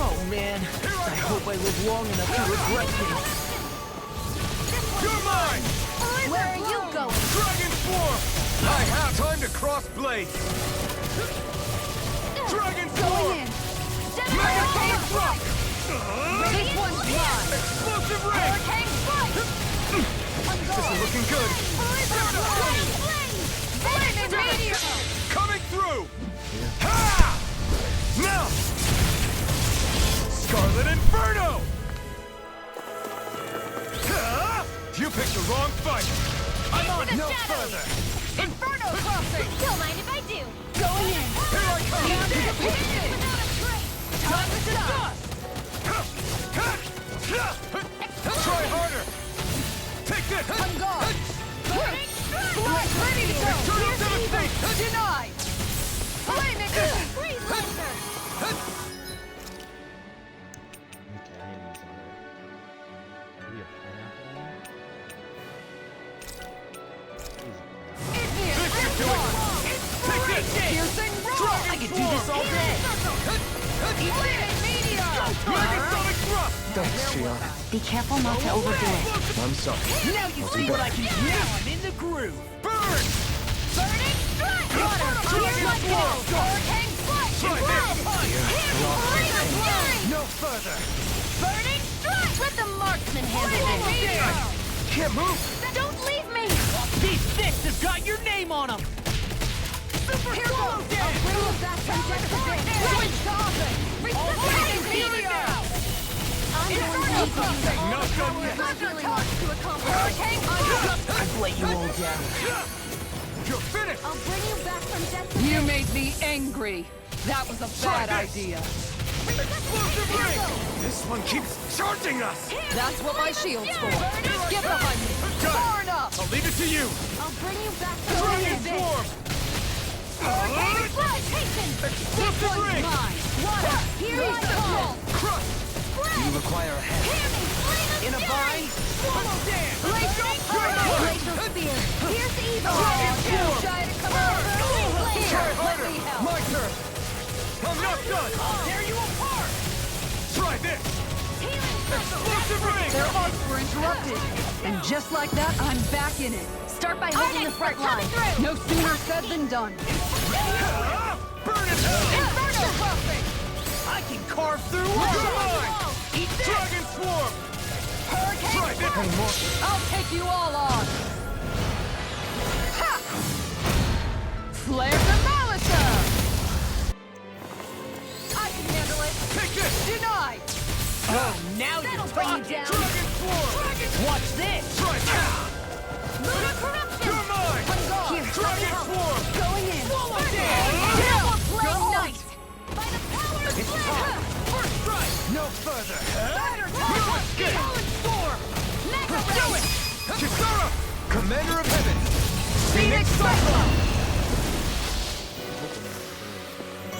Oh man, I hope I live long enough to regret this. You're mine! Where are you going? Dragon Swarm! I have time to cross blades! Dragon Swarm! Megasonic Thrust! This one's mine! Explosive Ring! Hurricane Strike! This is looking good! Blizzard Blade! Flaming Meteor! Coming through! Scarlet Inferno! You picked the wrong fight! I'm on no further! Inferno crossing! Don't mind if I do. Going in! Here I come! Without a trace! Time to stop! Try harder! Take this! On guard! Burning strike! Ready to go! Turtle Here's evil! devastation! Denied! Playmaker! Freeze laser. Okay, I need some maybe a pineapple. Igneous Response! Inspiration! Piercing roar! I can do this all day! Flaming meteor! Megasonic thrust! Thanks, Shion. Be careful not to overdo it. I'm sorry. Now you see what I can do! Now I'm in the groove! Burn! Burning strike! Water! Here's my kill! Hurricane strike! Try this! No further! Burning strike! Let the marksman handle it! Can't move! Don't leave me! These sticks have got your name on them! Super Swallow Dance! I'll bring you back from death to day! Switch to offense! Reciprocating meteor! Inferno crossing! Not done yet! To accomplish! Hurricane strike! I've let you all down. You're finished! I'll bring you back from death to You made me angry. That was a bad this. idea. Explosive ring! This one keeps charging us! That's what my shield's for. Get behind me. Far enough. I'll leave it to you! I'll bring you back from Dragon death to Swarm! Hurricane strike! Hasten! Explosive ring! Mine! Water! Here's the call! Crush! You require a head. In a bind! Swallow Dance! Glacial Glacial spear. Here's evil! Try to come over! Try Let harder! me help! My turn! I'm not done! I'll tear you apart! Try this! Explosive ring! Their arcs were interrupted. And just like that, I'm back in it. Start by holding the front line. No sooner said than done. Burn it! Inferno crossing! I can carve through walls! Eat this! Dragon Swarm! Try this! I'll take you all on. Ha! Flare the Malisa! I can handle it! Take this! Denied! Oh, now That'll you're bring you talking! down. Dragon Swarm! Watch this! Try this! Lunar corruption. You're mine! Here, let me Dragon help. Swarm! Going in! Swallow Now we're playing nice. By the power of It's Flare! time! First strike! No further! Spider No Time! escape! Solid Storm! Mega Do Ray! it! Kisara! Commander of Heaven! Phoenix Cyclone!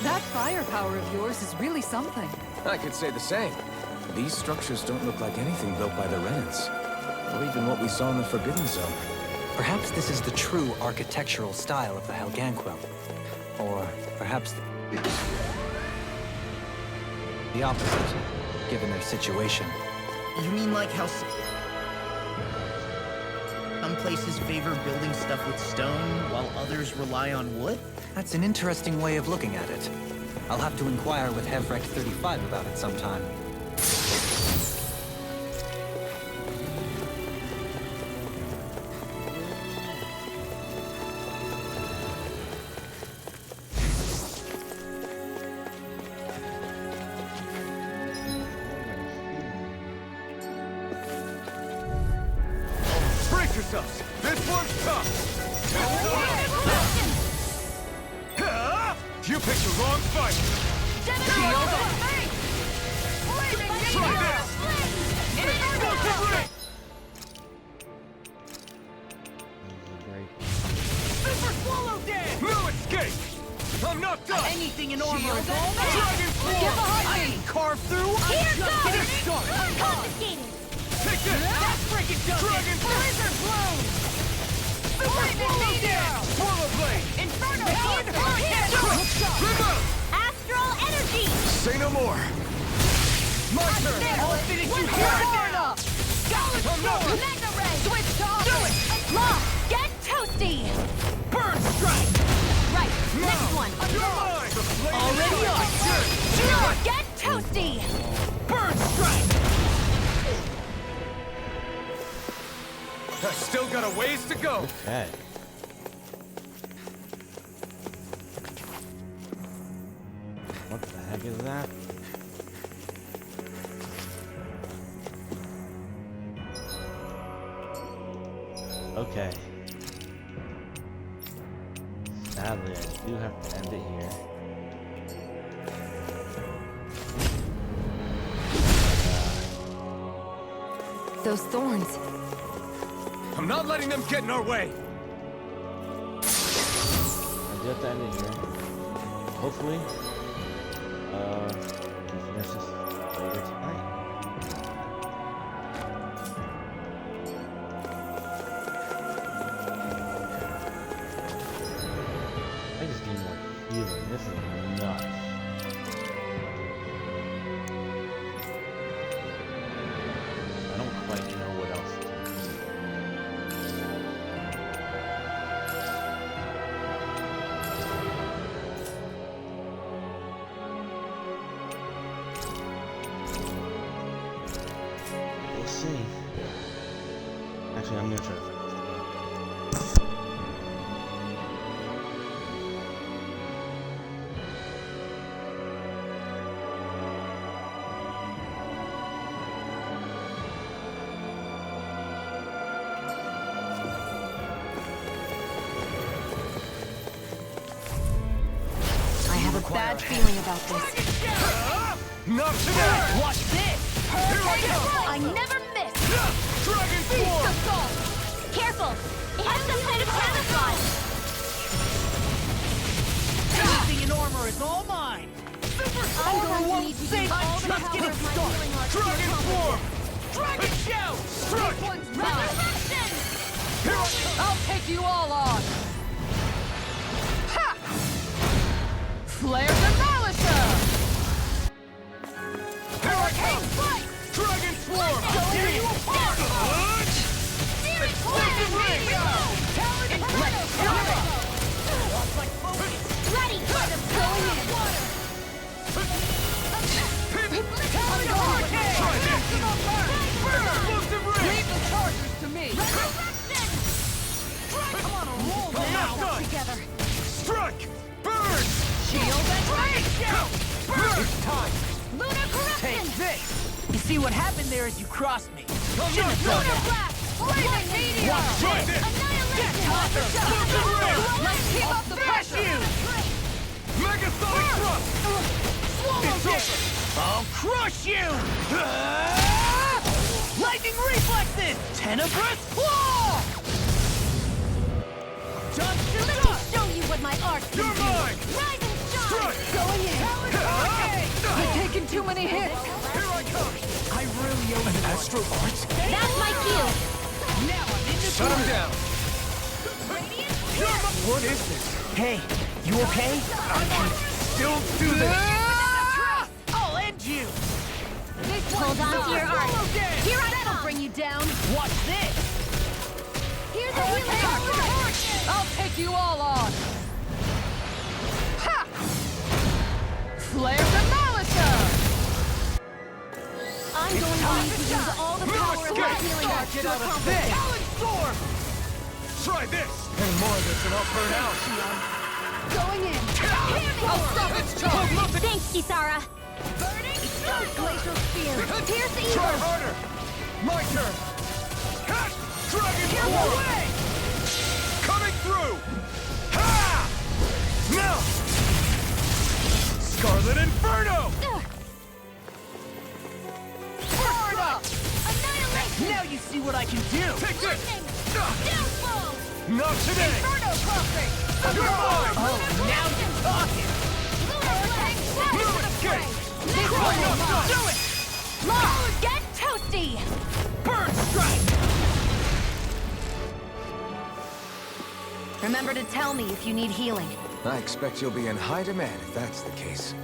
That firepower of yours is really something. I could say the same. These structures don't look like anything built by the Renans, or even what we saw in the Forbidden Zone. Perhaps this is the true architectural style of the Helganquil. Or perhaps the opposite, given their situation. You mean like how some places favor building stuff with stone while others rely on wood? That's an interesting way of looking at it. I'll have to inquire with Hevrek 35 about it sometime. Brace yourselves! This one's tough! You picked the wrong fight! Shield of Fate! Try this! Explosive ring! Super Swallow Dance! No escape! I'm not done! Anything in armor is all Dragon Swarm! Get behind me! Carve through! Here goes. Get started! Confiscated. Take this! That's freaking done! Dragon Blizzard Bloom! Super Swallow Dance! Swallow Blade! Inferno Hand! Hurricane! Remote! Astral energy. Say no more! My turn! I'll finish you here and now! Solid I'm not Storm! done. Mega Ray! Switch to offense! Lock. Get toasty. Burn strike! Right. Next one. You're mine! The flame Already is on. Lock. Get toasty. Burn strike! I've still got a ways to go! Okay. What the heck is that? Okay. Sadly, I do have to end it here. Those thorns. I'm not letting them get in our way! I do have to end it here. Hopefully, we can finish this later tonight. I just need more healing. This is nuts. I don't quite know what else to do. We'll see. Actually, I'm gonna try to finish this game. I have a bad feeling about this. Not today! Watch this! I never miss! Dragon Beast Form! assault! Careful! It has some kind of camouflage! Everything in armor is all mine! I'm going to need to use all the just power getting of my started. healing arts. Dragon Form! Dragon shout! Strike! This one's mine! Resurrection! Here I come! I'll take you all on! Ha! Flare the Malisher! Here I Hurricane come! Flight! Dragon Swarm! Tear you apart! Searing Flame! Meteor! Talon Tornado! Ready! Going in! Explosive ring! Leave the chargers to me! Resurrection! I'm on a roll I'm now! not done! Together! Strike! Burn! Shield and Dragon shout! Burn! It's time! Lunar corruption! Take this! You see what happened there is you crossed me. I'm not Lunar done! blast! Flaming meteor! Try this! Annihilation! Explosive ring! Let's keep up the pressure! Megasonic thrust! It's over! I'll crush you! Lightning reflexes! Tenebrous claw! Let me show you what my art can You're do! mine! Rise and shine! Strike! Going in! You're taking too many hits! Here I come! I really owe you Astro Art? That's my cue! Now I'm in the Shut him down! What is this? Hey, you okay? I can still do this! I'll end you! Hold on to your art! Here I That'll come! bring you down! Watch this! Here's a healing art! I'll take you all on! Ha! Flare the Malisher! I'm going to need to use all the power of my healing arts to accomplish this! Talon Storm! Try this! Any more of this and I'll burn out! Going in! I'll stop its charge! Thanks, Kisara! Burning Glacial Spear! Pierce the Try Eagle! harder! My turn! Cut! Dragon Your Form! way! Coming through! Ha! Now! Scarlet Inferno! Tornado! Annihilation! Now you see what I can do! Take this! Downfall! Not today! Inferno Crossing! You're mine! Oh, now you're talking! Lunar Escape! This one not done! Do it! Law! Get toasty! Burn strike! Remember to tell me if you need healing. I expect you'll be in high demand if that's the case.